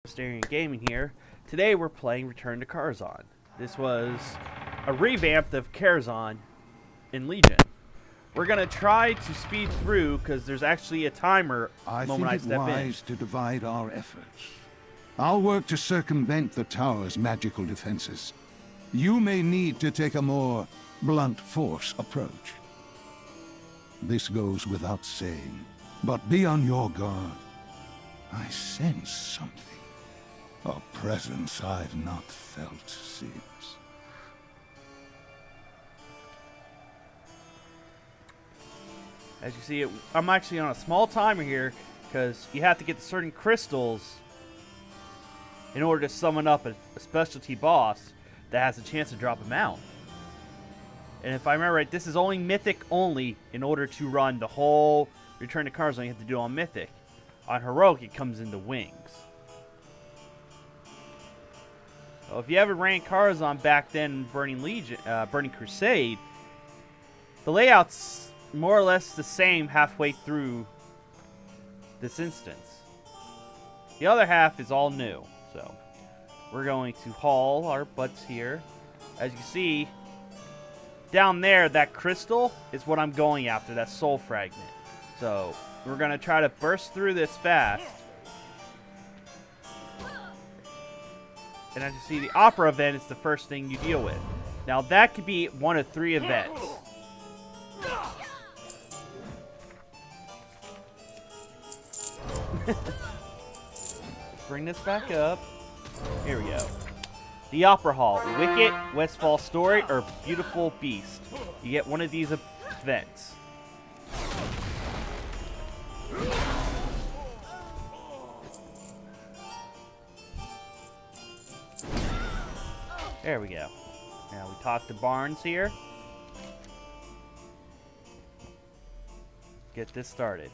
Stereo Gaming here. Today we're playing Return to Karazhan. This was a revamp of Karazhan in Legion. We're gonna try to speed through because there's actually a timer moment I step in. I think it wise to divide our efforts. I'll work to circumvent the tower's magical defenses. You may need to take a more blunt force approach. This goes without saying, but be on your guard. I sense something. A presence I've not felt since. As you see, I'm actually on a small timer here because you have to get certain crystals in order to summon up a specialty boss that has a chance to drop him out. And if I remember right, this is only Mythic only in order to run the whole Return to Karazhan. You have to do it on Mythic. On Heroic, it comes into Wings. So if you ever ran Karazhan back then, Burning Crusade, the layout's more or less the same halfway through this instance. The other half is all new, so we're going to haul our butts here. As you see, down there, that crystal is what I'm going after, that soul fragment. So we're going to try to burst through this fast. And as you see, the opera event is the first thing you deal with. Now that could be one of 3 events. Bring this back up. Here we go. The Opera Hall. Wicket, Westfall Story, or Beautiful Beast. You get one of these events. There we go. Now we talk to Barnes here. Get this started.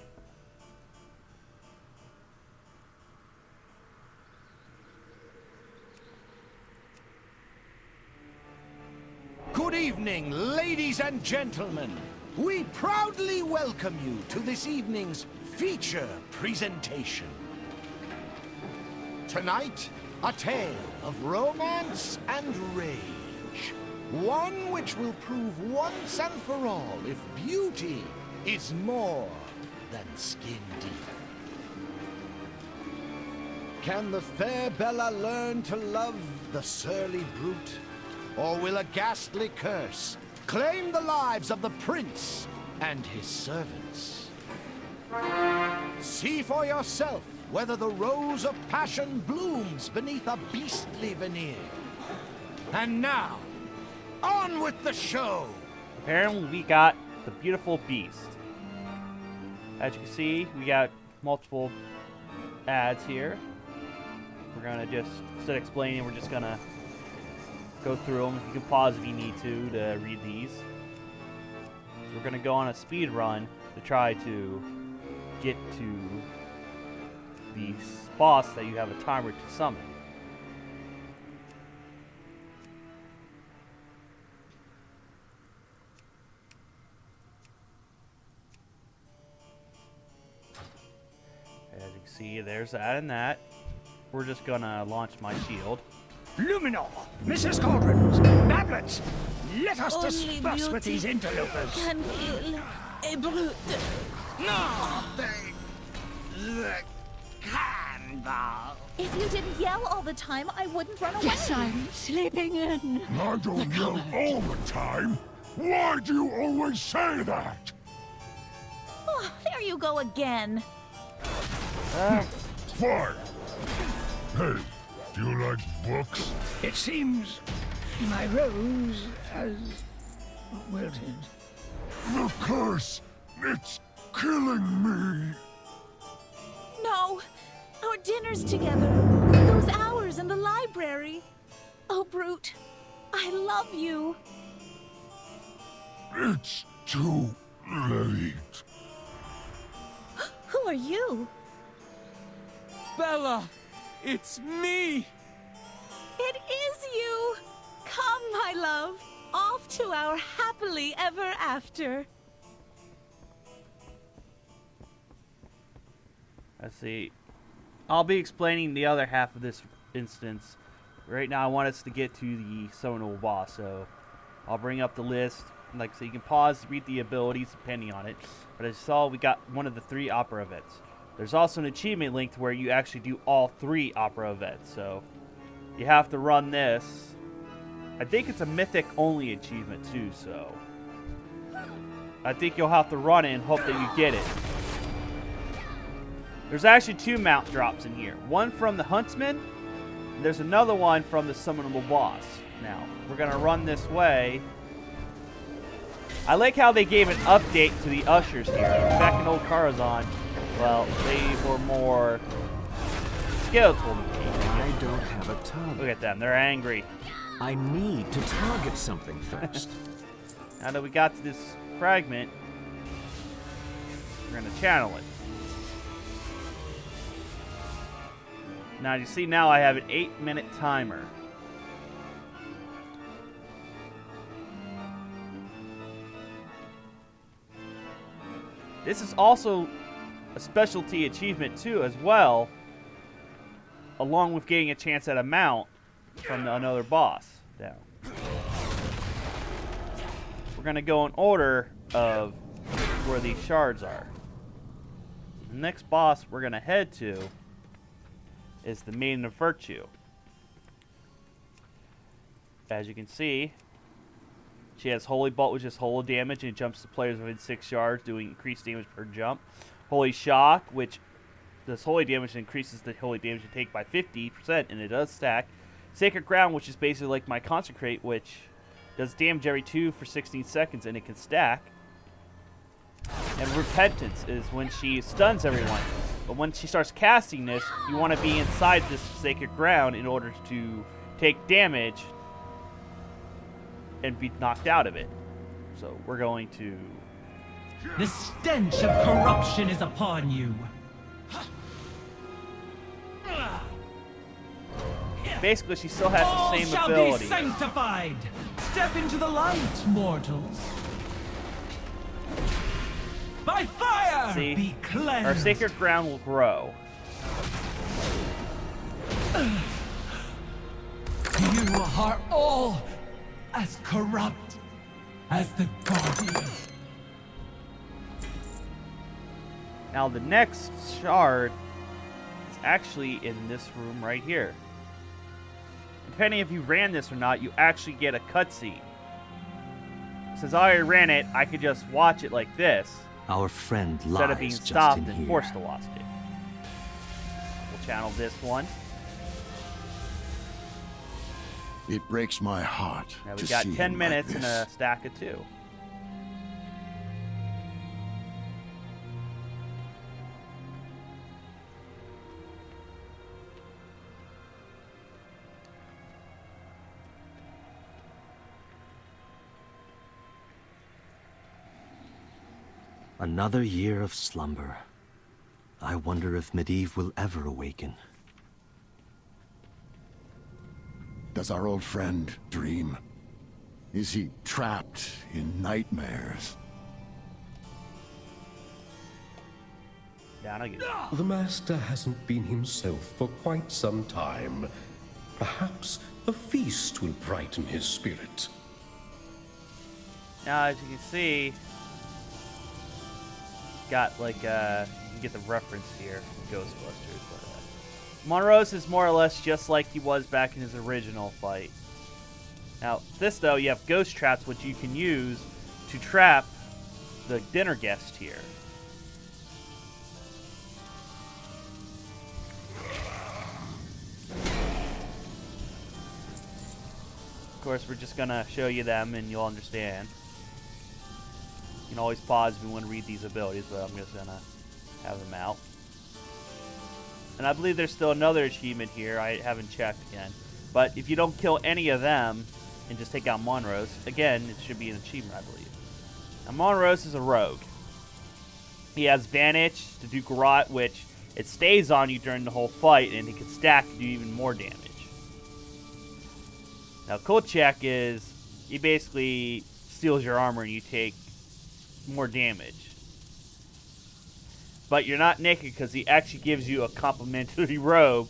Good evening, ladies and gentlemen. We proudly welcome you to this evening's feature presentation. Tonight, a tale of romance and rage. One which will prove once and for all if beauty is more than skin deep. Can the fair Bella learn to love the surly brute? Or will a ghastly curse claim the lives of the prince and his servants? See for yourself whether the rose of passion blooms beneath a beastly veneer. And now, on with the show! Apparently we got the Beautiful Beast. As you can see, we got multiple ads here. We're gonna just, instead of explaining, we're just gonna go through them. You can pause if you need to read these. So we're going to go on a speed run to try to get to the boss that you have a timer to summon. As you can see, there's that and that. We're just going to launch my shield. Luminor, Mrs. Cauldrons, Bablets, let us discuss with these interlopers. Can kill a brute. No, they can, Val. If you didn't yell all the time, I wouldn't run away. Yes, I'm sleeping in. I don't yell all the time. Why do you always say that? Oh, there you go again. Fine. Hey, do you like books? It seems my rose has wilted. The curse! It's killing me! No, our dinner's together. Those hours in the library. Oh, Brute, I love you. It's too late. Who are you? Bella! It's me! It is you! Come, my love, off to our happily ever after. Let's see. I'll be explaining the other half of this instance. Right now I want us to get to the summonable boss, so I'll bring up the list. Like I said, you can pause, read the abilities depending on it. But as you saw, we got one of the 3 opera events. There's also an achievement linked where you actually do all 3 opera events, so you have to run this. I think it's a mythic only achievement too, so I think you'll have to run it and hope that you get it. There's actually 2 mount drops in here. One from the Huntsman, and there's another one from the summonable boss. Now, we're going to run this way. I like how they gave an update to the ushers here. Back in old Karazhan, well, they were more skeletal. I don't have a target. Look at them, they're angry. I need to target something first. Now that we got to this fragment, we're going to channel it. Now you see now I have an 8-minute timer. This is also a specialty achievement too as well, along with getting a chance at a mount from another boss. Now, we're going to go in order of where these shards are. The next boss we're going to head to is the Maiden of Virtue. As you can see, she has Holy Bolt, which is Holy damage, and it jumps to players within 6 yards, doing increased damage per jump. Holy Shock, which does Holy damage and increases the Holy damage you take by 50%, and it does stack. Sacred Ground, which is basically like my Consecrate, which does damage every 2 for 16 seconds, and it can stack. And Repentance is when she stuns everyone. But when she starts casting this, you want to be inside this Sacred Ground in order to take damage and be knocked out of it. So we're going to... The stench of corruption is upon you. Basically, she still has the same All ability. shall be sanctified. Step into the light, mortals. By fire, See, be cleansed. our Sacred Ground will grow. You are all as corrupt as the Guardian. Now, the next shard is actually in this room right here. Depending if you ran this or not, you actually get a cutscene. Since I already ran it, I could just watch it like this. Our friend lies Instead of being just stopped in and here. forced to watch it. We'll channel this one. It breaks my heart. Now to we got see 10 him minutes like and this. a stack of 2. Another year of slumber. I wonder if Medivh will ever awaken. Does our old friend dream? Is he trapped in nightmares? Down again. The Master hasn't been himself for quite some time. Perhaps a feast will brighten his spirit. Now, as you can see, got like you can get the reference here, Ghostbusters. But Monrose is more or less just like he was back in his original fight. Now, this though, you have ghost traps, which you can use to trap the dinner guest here. Of course, we're just gonna show you them, and you'll understand. You can always pause if you want to read these abilities, but I'm just gonna have them out. And I believe there's still another achievement here. I haven't checked again. But if you don't kill any of them and just take out Monrose, again, it should be an achievement, I believe. Now, Monrose is a rogue. He has Vanish to do Garrote, which it stays on you during the whole fight, and it can stack to do even more damage. Now, Kolchak is, he basically steals your armor and you take more damage. But you're not naked because he actually gives you a complimentary robe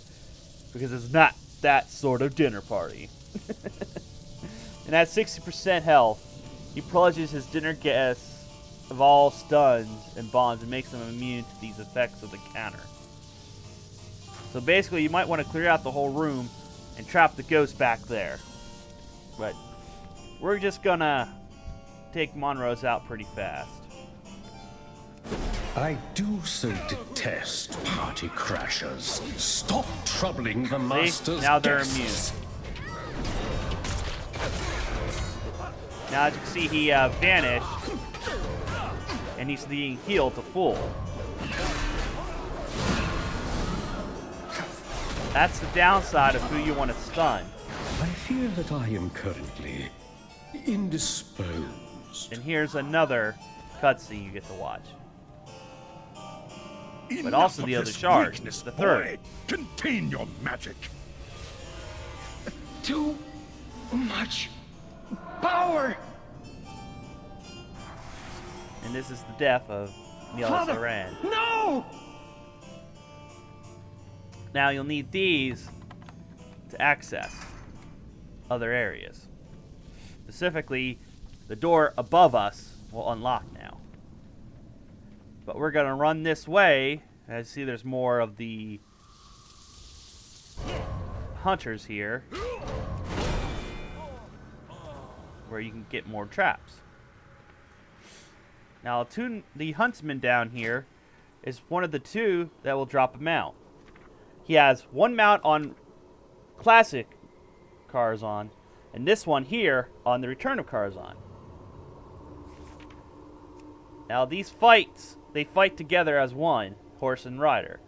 because it's not that sort of dinner party. And at 60% health, he plunges his dinner guests of all stuns and bonds and makes them immune to these effects of the counter. So basically, you might want to clear out the whole room and trap the ghost back there. But we're just gonna take Monrose out pretty fast. I do so detest party crashers. Stop troubling the master's now they're guests. immune. Now, as you can see, he vanished, and he's being healed to full. That's the downside of who you want to stun. I fear that I am currently indisposed. And here's another cutscene you get to watch. But also the other shard, the third. Contain your magic. Too much power. And this is the death of Niels Aran. No! Now you'll need these to access other areas. Specifically, the door above us will unlock now. But we're going to run this way. As you see, there's more of the hunters here, where you can get more traps. Now, the huntsman down here is one of the two that will drop a mount. He has one mount on classic Karazhan, and this one here on the Return of Karazhan. Now, these fights, they fight together as one, horse and rider.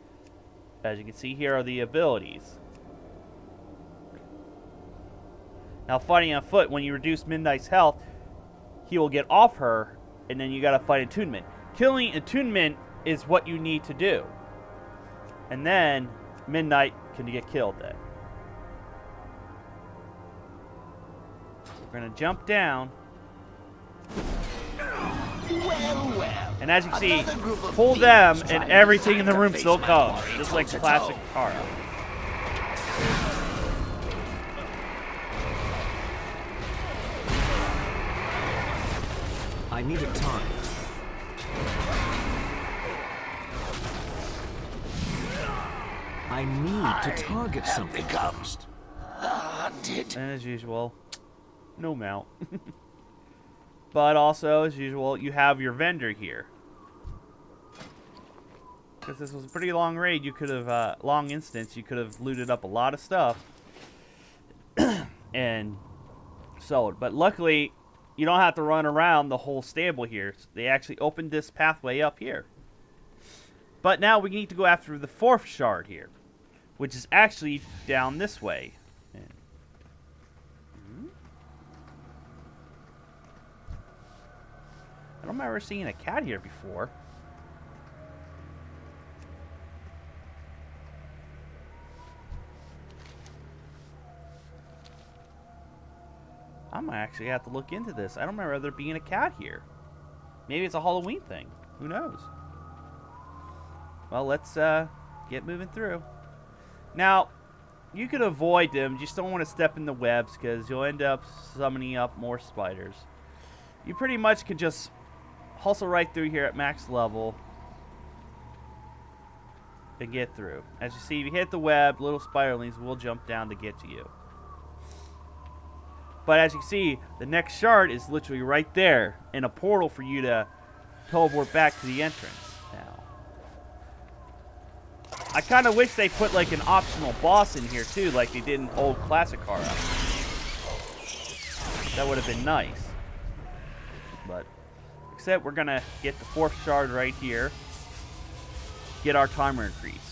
As you can see, here are the abilities. Now, fighting on foot, when you reduce Midnight's health, he will get off her, and then you gotta fight Attunement. Killing Attunement is what you need to do. And then Midnight can get killed then. We're gonna jump down. And as you can see, pull them and everything in the room still comes. Just like classic Kara. I need a target. I need to target something first. And as usual, no mount. But also, as usual, you have your vendor here. Because this was a pretty long raid, you could have, long instance, you could have looted up a lot of stuff and sold. But luckily, you don't have to run around the whole stable here. They actually opened this pathway up here. But now we need to go after the fourth shard here, which is actually down this way. I don't remember seeing a cat here before. I might actually have to look into this. I don't remember there being a cat here. Maybe it's a Halloween thing. Who knows? Well, let's get moving through. Now, you could avoid them. You just don't want to step in the webs because you'll end up summoning up more spiders. You pretty much can just hustle right through here at max level and get through. As you see, if you hit the web, little spiderlings will jump down to get to you. But as you can see, the next shard is literally right there in a portal for you to teleport back to the entrance. Now, I kind of wish they put like an optional boss in here too, like they did in old classic Kara. That would have been nice. But except we're gonna get the fourth shard right here. Get our timer increased.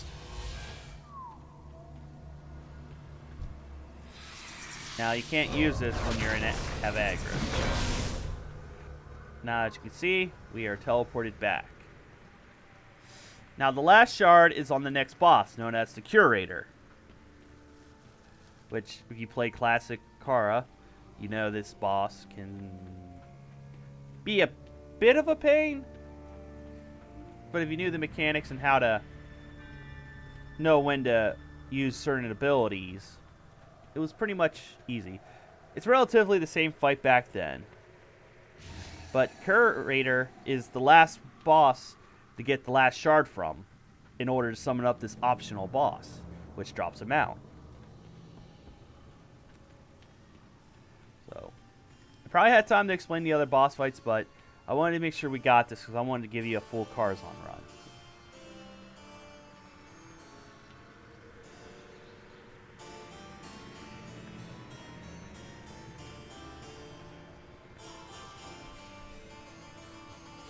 Now you can't use this when you're in have aggro. Now as you can see, we are teleported back. Now the last shard is on the next boss, known as the Curator. Which, if you play classic Kara, you know this boss can be a bit of a pain. but if you knew the mechanics and how to know when to use certain abilities, it was pretty much easy. It's relatively the same fight back then. But Curator is the last boss to get the last shard from in order to summon up this optional boss, which drops him out. So, I probably had time to explain the other boss fights, but I wanted to make sure we got this because I wanted to give you a full Karazhan run.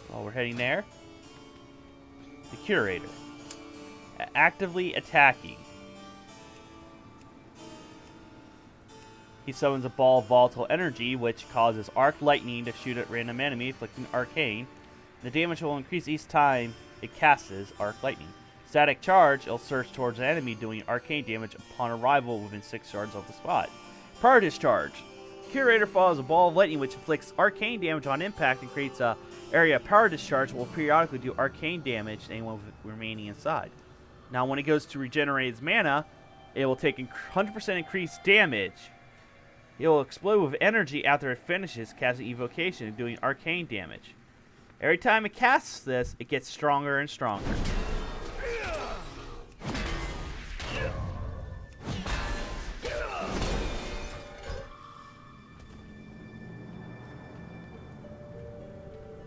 While we're heading there, the Curator. Actively attacking. He summons a ball of volatile energy, which causes arc lightning to shoot at random enemy, inflicting arcane. The damage will increase each time it casts arc lightning. Static charge, it'll surge towards an enemy, doing arcane damage upon arrival within 6 yards of the spot. Power discharge. Curator follows a ball of lightning, which inflicts arcane damage on impact and creates a area of power discharge that will periodically do arcane damage to anyone remaining inside. Now, when it goes to regenerate its mana, it will take 100% increased damage. It will explode with energy after it finishes casting Evocation and doing arcane damage. Every time it casts this, it gets stronger and stronger.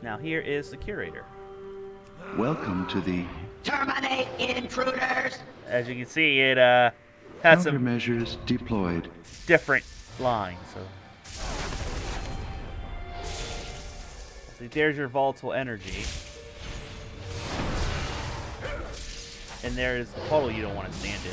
Now here is the Curator. Welcome to the... Terminate intruders! As you can see, it has some countermeasures deployed. different lines. So there's your volatile energy. And there is the puddle you don't want to stand in.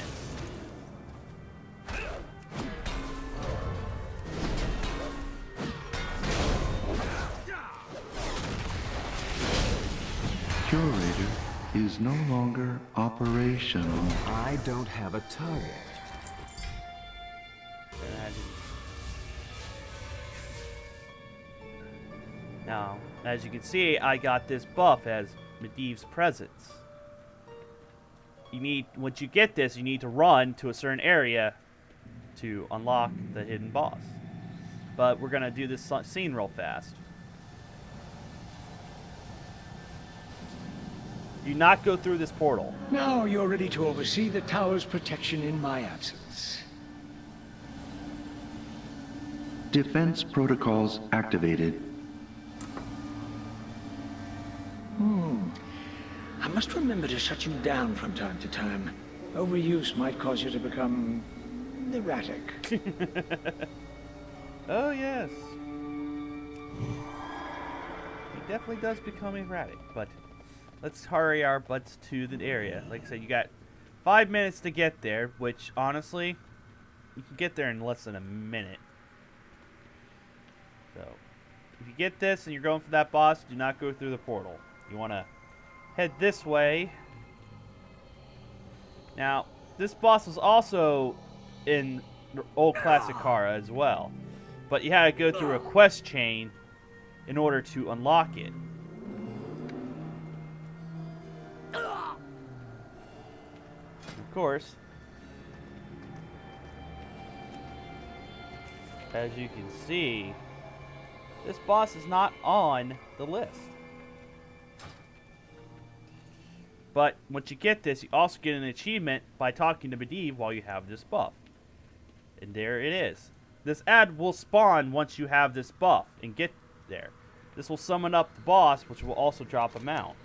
Curator is no longer operational. I don't have a target. Now, as you can see, I got this buff as Medivh's presence. Once you get this, you need to run to a certain area to unlock the hidden boss. But we're gonna do this scene real fast. Do not go through this portal. Now you're ready to oversee the tower's protection in my absence. Defense protocols activated. I must remember to shut you down from time to time. Overuse might cause you to become erratic. Oh, yes. He definitely does become erratic, but let's hurry our butts to the area. Like I said, you got 5 minutes to get there, which, honestly, you can get there in less than a minute. So, if you get this and you're going for that boss, do not go through the portal. You want to head this way. Now, this boss was also in old classic Kara as well, but you had to go through a quest chain in order to unlock it. Of course, as you can see, this boss is not on the list. But once you get this, you also get an achievement by talking to Medivh while you have this buff. And there it is. This ad will spawn once you have this buff and get there. This will summon up the boss, which will also drop him out.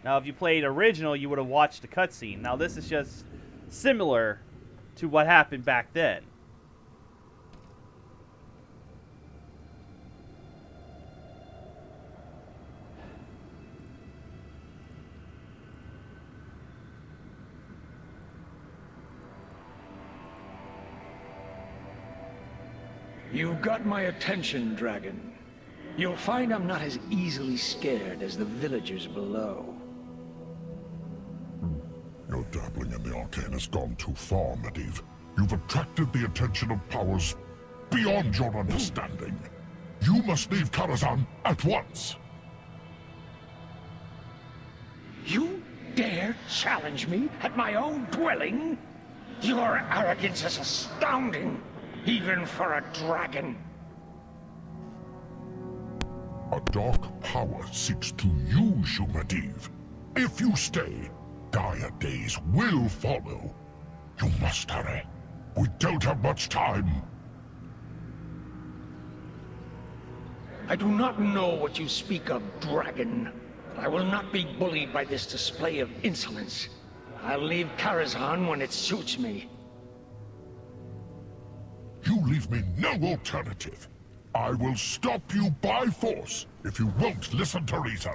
Now, if you played original, you would have watched the cutscene. Now, this is just similar to what happened back then. You've got my attention, Dragon. You'll find I'm not as easily scared as the villagers below. Your dabbling in the arcane has gone too far, Medivh. You've attracted the attention of powers beyond your understanding. You must leave Karazhan at once. You dare challenge me at my own dwelling? Your arrogance is astounding, even for a dragon. A dark power seeks to use you, Medivh. If you stay, dire days will follow. You must hurry. We don't have much time. I do not know what you speak of, dragon. I will not be bullied by this display of insolence. I'll leave Karazhan when it suits me. You leave me no alternative. I will stop you by force if you won't listen to reason.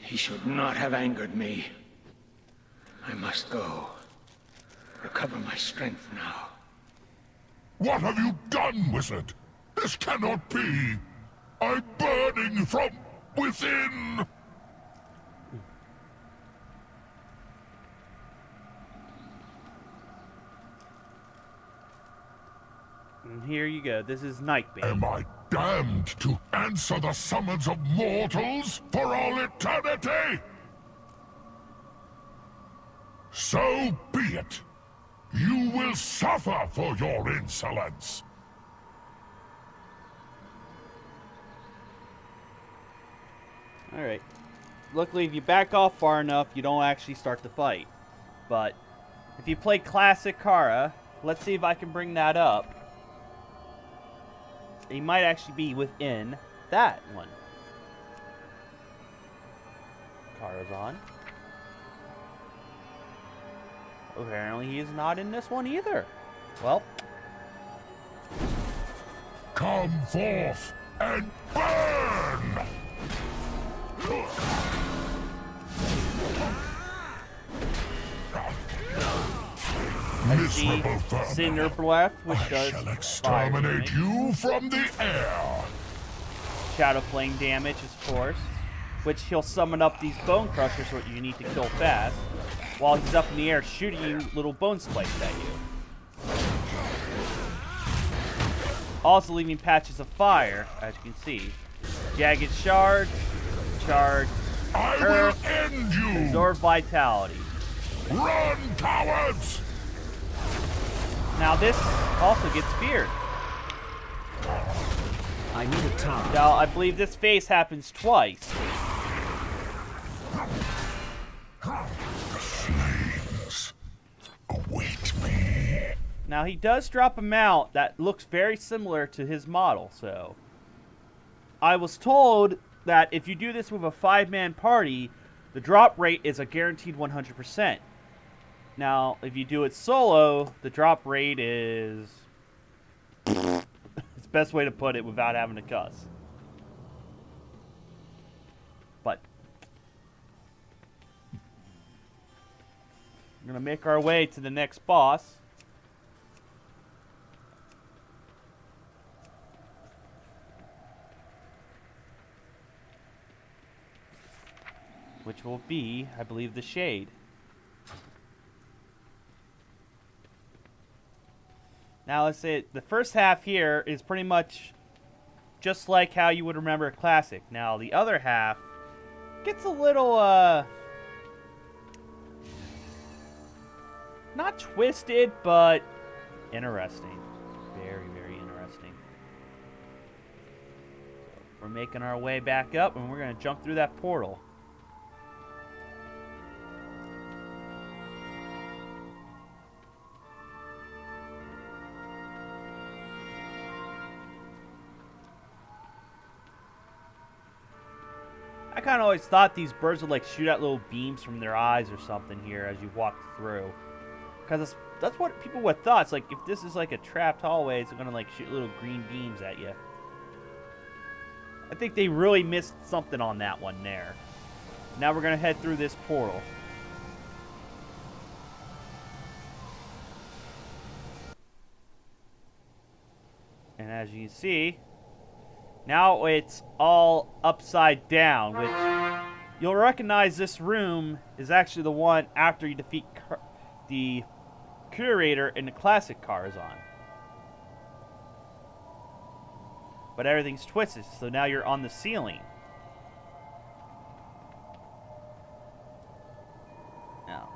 He should not have angered me. I must go. Recover my strength now. What have you done, wizard? This cannot be! I'm burning from within! And here you go. This is Nightbane. Am I damned to answer the summons of mortals for all eternity? So be it. You will suffer for your insolence. Alright. Luckily, if you back off far enough, you don't actually start the fight. But if you play Classic Kara, let's see if I can bring that up. He might actually be within that one. Karazhan. Apparently he is not in this one either. Well. Come forth and burn! Miserable vermin! Cinder Breath, which does shall exterminate you from the air! Shadow Flame damage, of course. Which he'll summon up these Bone Crushers, what you need to kill fast. While he's up in the air shooting you little bone spikes at you. Also leaving patches of fire, as you can see. Jagged Shard, Charge, I Earth, will end you! Absorb Vitality. Run, cowards! Now this also gets feared. I need a towel. Now I believe this phase happens twice. Flames await me. Now he does drop a mount that looks very similar to his model, so I was told that if you do this with a 5-man party, the drop rate is a guaranteed 100%. Now, if you do it solo, the drop rate is... it's the best way to put it without having to cuss. But we're going to make our way to the next boss. Which will be, I believe, the Shade. Now, let's say the first half here is pretty much just like how you would remember a Classic. Now, the other half gets a little, not twisted, but interesting. Very, very interesting. So, we're making our way back up, and we're going to jump through that portal. I kind of always thought these birds would like shoot out little beams from their eyes or something here as you walk through. Because that's what people would have thought. It's like if this is like a trapped hallway, it's going to like shoot little green beams at you. I think they really missed something on that one there. Now we're going to head through this portal. And as you can see, now it's all upside down, which You'll recognize this room is actually the one after you defeat the Curator in the classic Karazhan. But everything's twisted, so now you're on the ceiling. Now,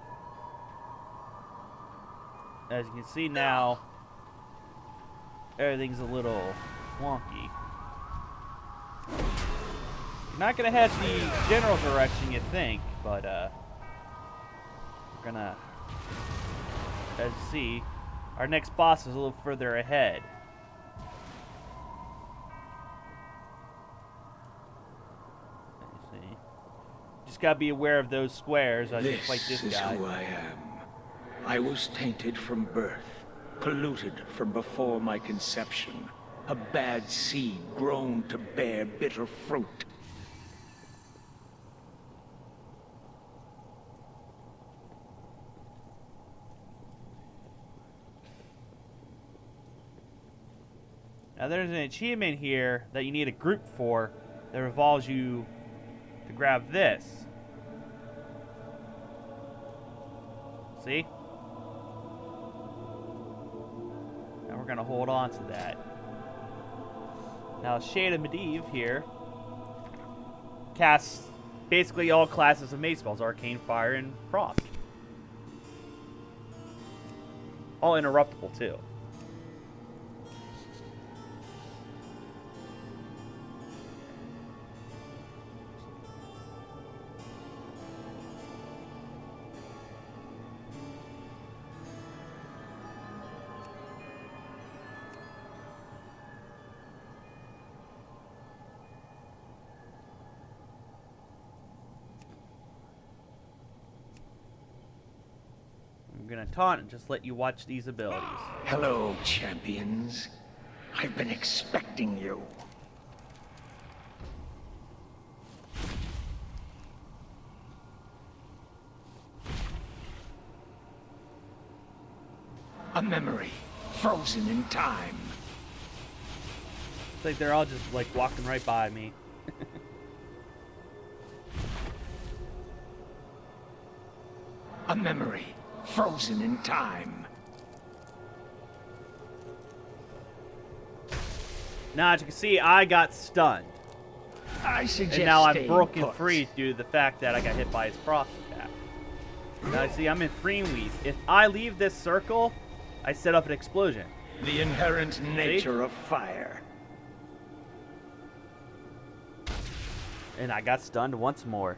as you can see now, everything's a little wonky. You're not gonna head the general direction you think, but we're gonna, as you see, our next boss is a little further ahead. Let me see. Just gotta be aware of those squares as you fight this guy. This is who I am. I was tainted from birth, polluted from before my conception. A bad seed grown to bear bitter fruit. Now there's an achievement here that you need a group for that revolves you to grab this. See? And we're gonna hold on to that. Now Shade of Medivh here casts basically all classes of mace spells, Arcane, Fire, and Frost. All interruptible too. I'm gonna taunt and just let you watch these abilities. Hello, champions. I've been expecting you. A memory, frozen in time. It's like they're all just like walking right by me. A memory, frozen in time. Now, as you can see, I got stunned. I suggest and now I'm staying broken put. free due to the fact that I got hit by his frost attack. Now, see, I'm in freeze. If I leave this circle, I set up an explosion. The inherent nature of fire. And I got stunned once more.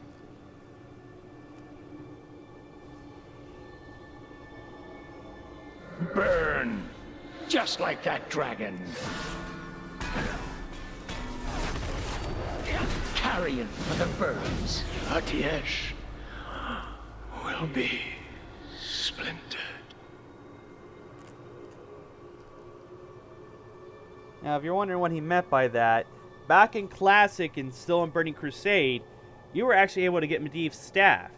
Burn! Just like that dragon. Carrion for the birds. Atiesh will be splintered. Now, if you're wondering what he meant by that, back in Classic and still in Burning Crusade, you were actually able to get Medivh's staff.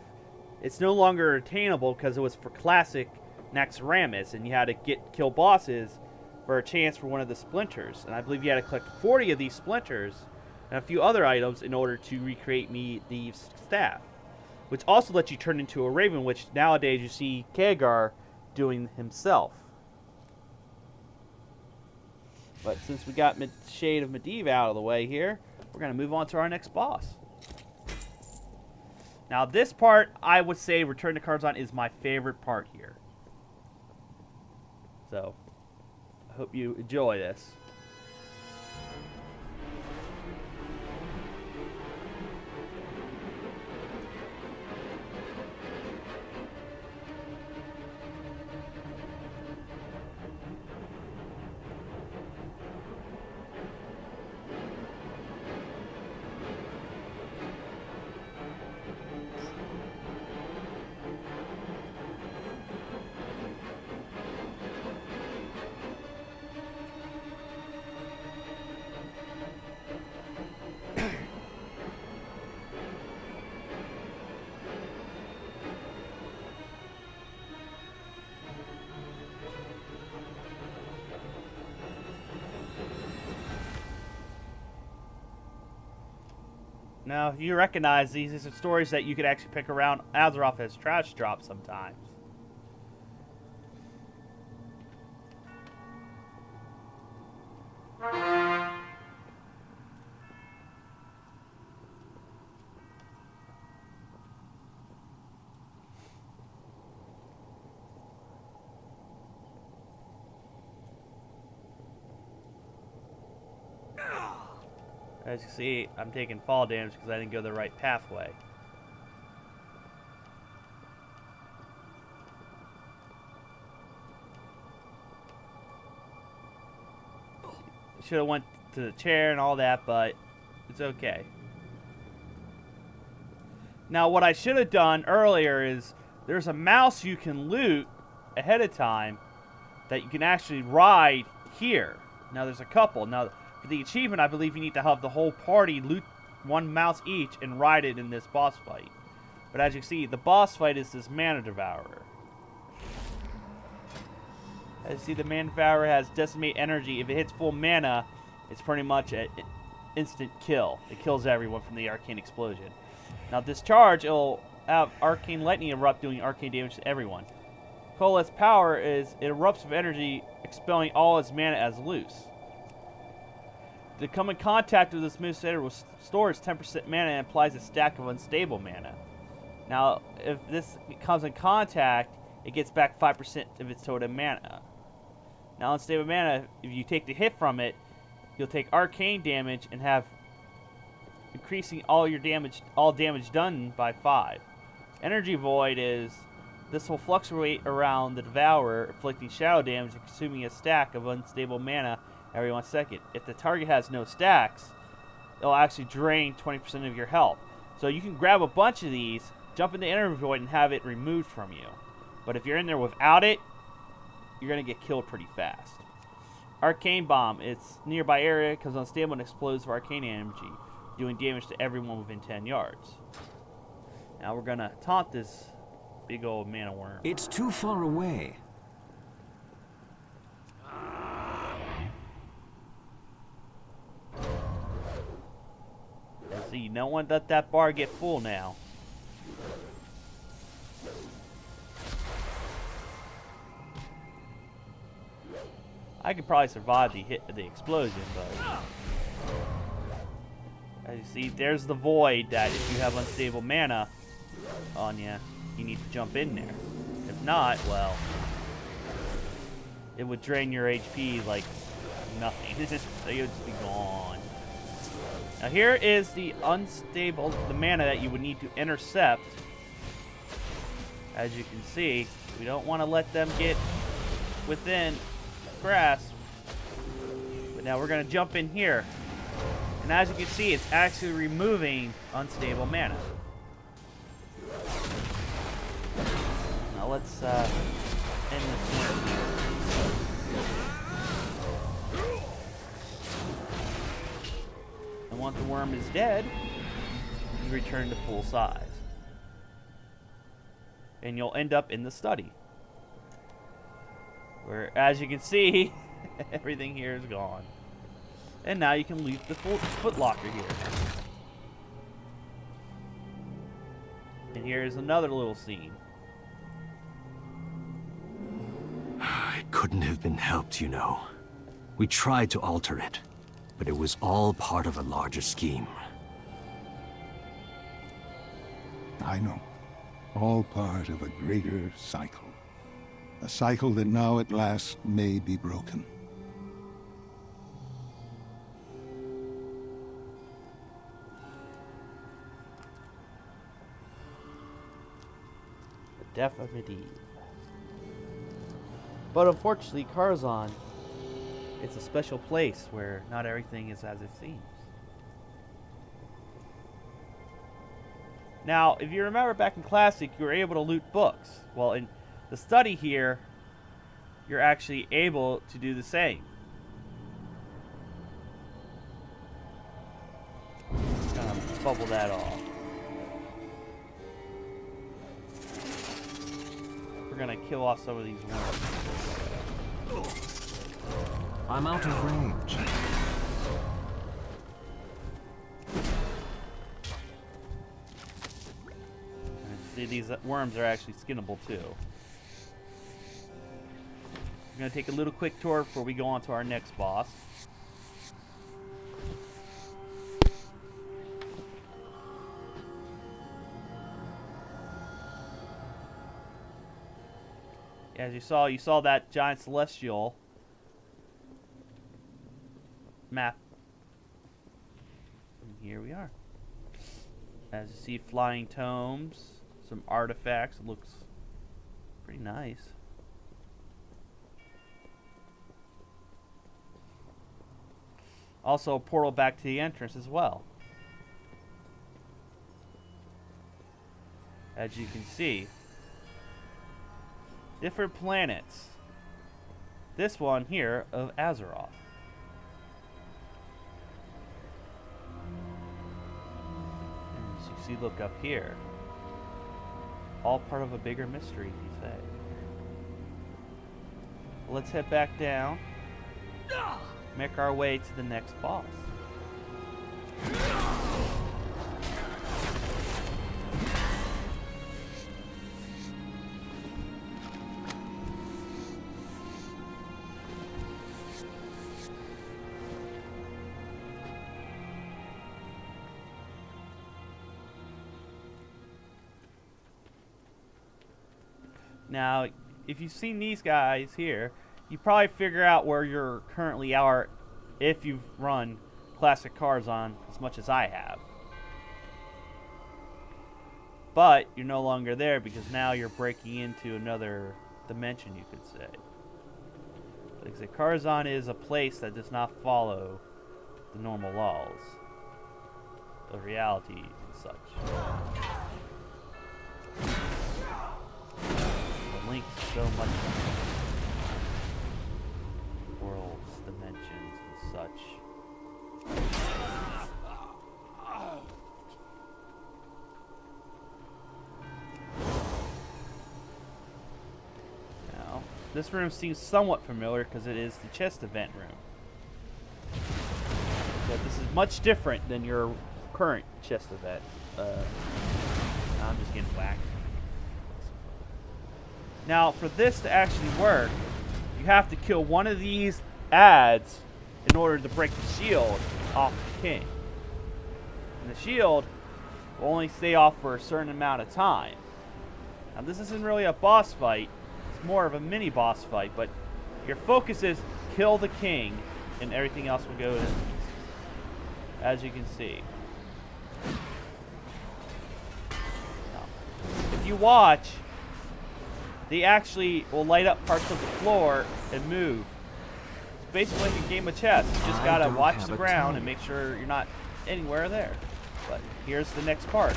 It's no longer attainable because it was for Classic Naxxramas, and you had to kill bosses for a chance for one of the splinters. And I believe you had to collect 40 of these splinters and a few other items in order to recreate Medivh's staff, which also lets you turn into a raven, which nowadays you see Khadgar doing himself. But since we got Shade of Medivh out of the way here, we're going to move on to our next boss. Now this part, I would say Return to Karazhan is my favorite part here. So, I hope you enjoy this. Now, you recognize these are stories that you could actually pick around Azeroth as trash drops sometimes. As you see, I'm taking fall damage because I didn't go the right pathway. Should have went to the chair and all that, but it's okay. Now, what I should have done earlier is there's a mouse you can loot ahead of time that you can actually ride here. Now, there's a couple. Now, for the achievement, I believe you need to have the whole party loot one mouse each and ride it in this boss fight. But as you see, the boss fight is this Mana Devourer. As you see, the Mana Devourer has Decimate Energy. If it hits full mana, it's pretty much an instant kill. It kills everyone from the Arcane Explosion. Now, this charge, it'll have Arcane Lightning erupt, doing arcane damage to everyone. Coalesce Power is it erupts with energy, expelling all its mana as loose. To come in contact with this move will store its 10% mana and applies a stack of unstable mana. Now, if this comes in contact, it gets back 5% of its total mana. Now, unstable mana, if you take the hit from it, you'll take arcane damage and have increasing all damage done by 5. Energy Void is this will fluctuate around the Devourer, inflicting shadow damage and consuming a stack of unstable mana every 1 second. If the target has no stacks, it'll actually drain 20% of your health. So you can grab a bunch of these, jump into Energy Void, and have it removed from you. But if you're in there without it, you're going to get killed pretty fast. Arcane Bomb. It's nearby area, comes unstable and explodes with arcane energy, doing damage to everyone within 10 yards. Now we're going to taunt this big old mana worm. It's too far away. See, no one let that bar get full now. I could probably survive the hit of the explosion, but as you see, there's the void that if you have unstable mana on you, you need to jump in there. If not, well, it would drain your HP like nothing. It would just be gone. Now here is the mana that you would need to intercept. As you can see, we don't want to let them get within grasp. But now we're going to jump in here. And as you can see, it's actually removing unstable mana. Now let's end this one here. And once the worm is dead, you return to full size. And you'll end up in the study. Where, as you can see, everything here is gone. And now you can leave the footlocker here. And here's another little scene. It couldn't have been helped, you know. We tried to alter it, but it was all part of a larger scheme. I know. All part of a greater cycle. A cycle that now at last may be broken. The death of Medivh. But unfortunately, Karazhan, it's a special place where not everything is as it seems. Now, if you remember back in Classic, you were able to loot books. Well, in the study here, you're actually able to do the same. Just gonna bubble that off. We're gonna kill off some of these worms. I'm out of range. these worms are actually skinnable too. We're gonna take a little quick tour before we go on to our next boss. As you saw that giant celestial map. And here we are. As you see, flying tomes, some artifacts. It looks pretty nice. Also a portal back to the entrance as well. As you can see. Different planets. This one here of Azeroth. As you see, look up here. All part of a bigger mystery, you say. Let's head back down. Make our way to the next boss. Now, if you've seen these guys here, you probably figure out where you're currently are if you've run Classic Karazhan as much as I have. But you're no longer there because now you're breaking into another dimension, you could say. Like I said, Karazhan is a place that does not follow the normal laws of reality and such. Links so much worlds, dimensions, and such. Now, this room seems somewhat familiar because it is the chest event room. But this is much different than your current chest event. I'm just getting whacked. Now, for this to actually work, you have to kill one of these ads in order to break the shield off the king. And the shield will only stay off for a certain amount of time. Now, this isn't really a boss fight. It's more of a mini boss fight, but your focus is kill the king, and everything else will go to pieces, as you can see. Now, if you watch, they actually will light up parts of the floor and move. It's basically like a game of chess. You just gotta watch the ground and make sure you're not anywhere there. But here's the next part.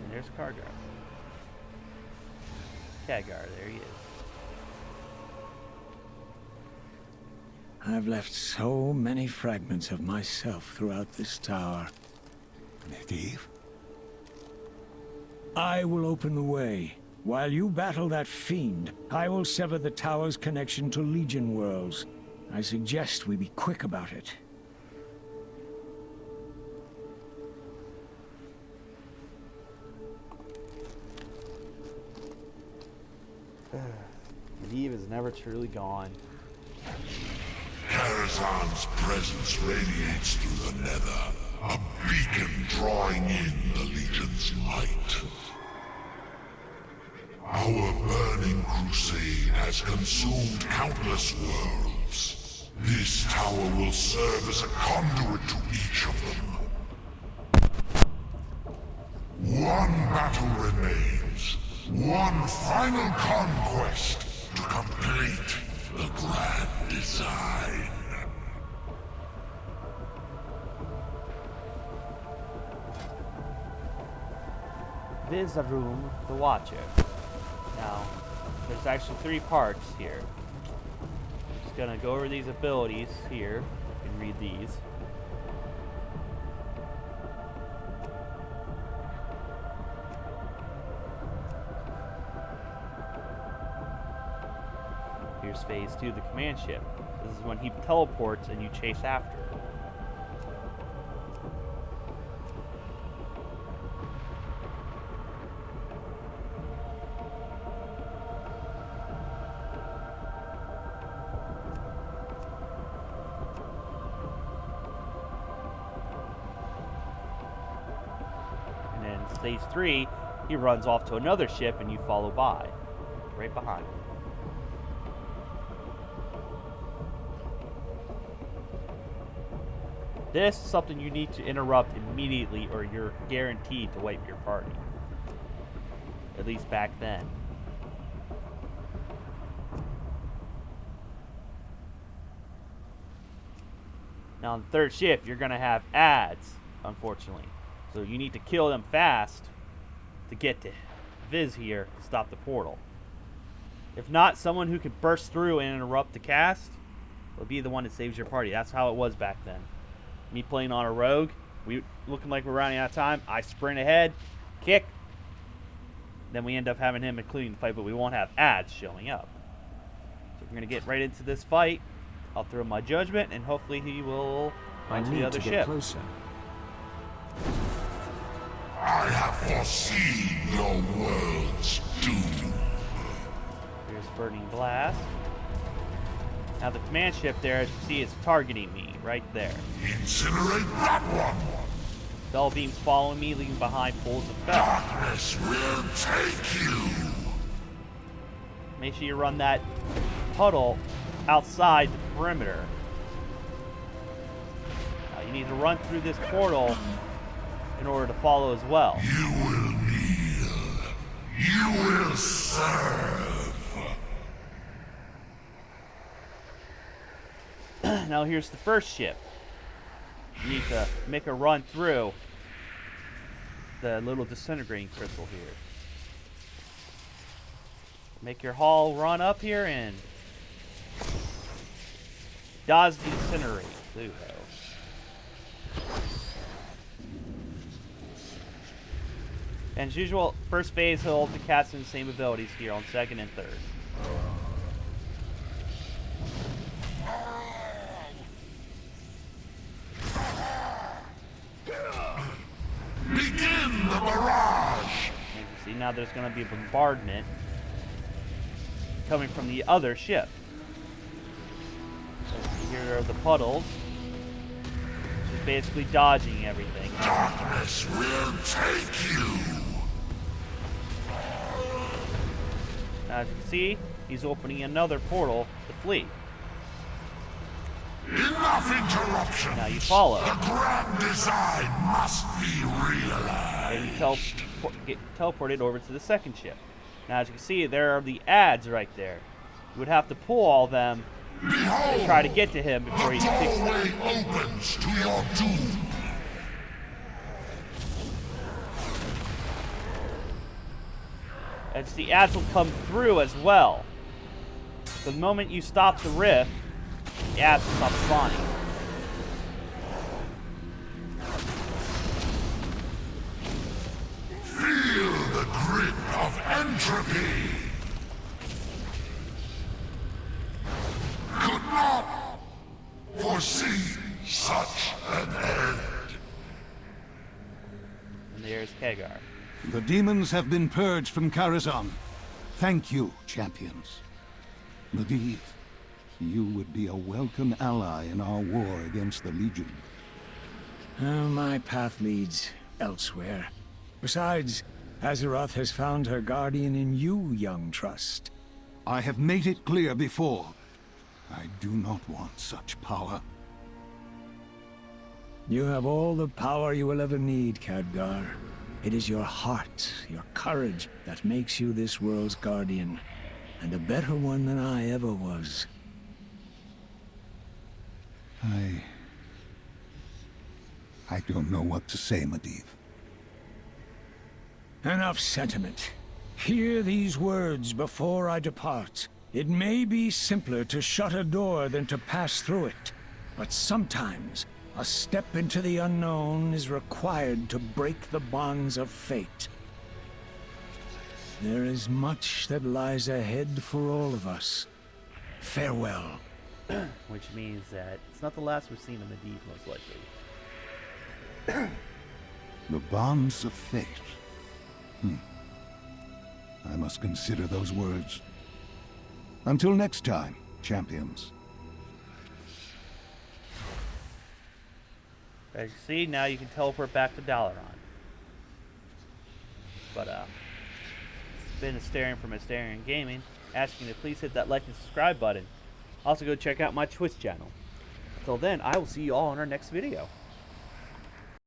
And there's Kargar. Khadgar, there he is. I've left so many fragments of myself throughout this tower. Medivh? I will open the way. While you battle that fiend, I will sever the tower's connection to Legion worlds. I suggest we be quick about it. Medivh is never truly gone. Karazhan's presence radiates through the nether, a beacon drawing in the Legion's light. Our burning crusade has consumed countless worlds. This tower will serve as a conduit to each of them. One battle remains. One final conquest to complete the grand design. Vizarum the Watcher. Now, there's actually 3 parts here. Just gonna go over these abilities here. You can read these. Navigator's phase to the command ship. This is when he teleports and you chase after. And then stage 3, he runs off to another ship and you follow by, right behind him. This is something you need to interrupt immediately or you're guaranteed to wipe your party. At least back then. Now on the third shift, you're going to have ads, unfortunately. So you need to kill them fast to get to Viz here to stop the portal. If not, someone who could burst through and interrupt the cast will be the one that saves your party. That's how it was back then. Me playing on a rogue, we looking like we're running out of time. I sprint ahead, kick, then we end up having him including the fight, but we won't have ads showing up. So we're gonna get right into this fight. I'll throw my judgment, and hopefully he will run to the other ship. Closer. I have foreseen your world's doom. Here's Burning Blast. Now the command ship there, as you see, is targeting me right there. Incinerate that one! Bell beams following me, leaving behind pools of fell. Darkness will take you! Make sure you run that puddle outside the perimeter. Now you need to run through this portal in order to follow as well. You will kneel. You will serve. Now here's the first ship. You need to make a run through the little disintegrating crystal here. Make your hull run up here and does disintegrate. There you go. And as usual, first phase he'll be casting the same abilities here on second and third. Begin the barrage! As you see, now there's going to be a bombardment coming from the other ship. So here are the puddles. She's basically dodging everything. Darkness will take you! Now, as you can see, he's opening another portal to flee. Enough interruptions! Now you follow. The grand design must be realized. And you get teleported over to the second ship. Now, as you can see, there are the ads right there. You would have to pull all them to try to get to him before he takes them. The doorway opens to your doom. As the ads will come through as well. The moment you stop the rift, the ads will stop spawning. Feel the grip of entropy. Could not foresee such an end. And there's Kagar. The demons have been purged from Karazhan. Thank you, champions. Medivh, you would be a welcome ally in our war against the Legion. My path leads elsewhere. Besides, Azeroth has found her guardian in you, young trust. I have made it clear before. I do not want such power. You have all the power you will ever need, Khadgar. It is your heart, your courage, that makes you this world's guardian, and a better one than I ever was. I don't know what to say, Medivh. Enough sentiment. Hear these words before I depart. It may be simpler to shut a door than to pass through it, but sometimes a step into the unknown is required to break the bonds of fate. There is much that lies ahead for all of us. Farewell. Which means that it's not the last we've seen of Medivh, most likely. The bonds of fate. I must consider those words. Until next time, champions. As you see, now you can teleport back to Dalaran. But, it's been Asterion from Asterion Gaming, asking you to please hit that like and subscribe button. Also, go check out my Twitch channel. Until then, I will see you all in our next video.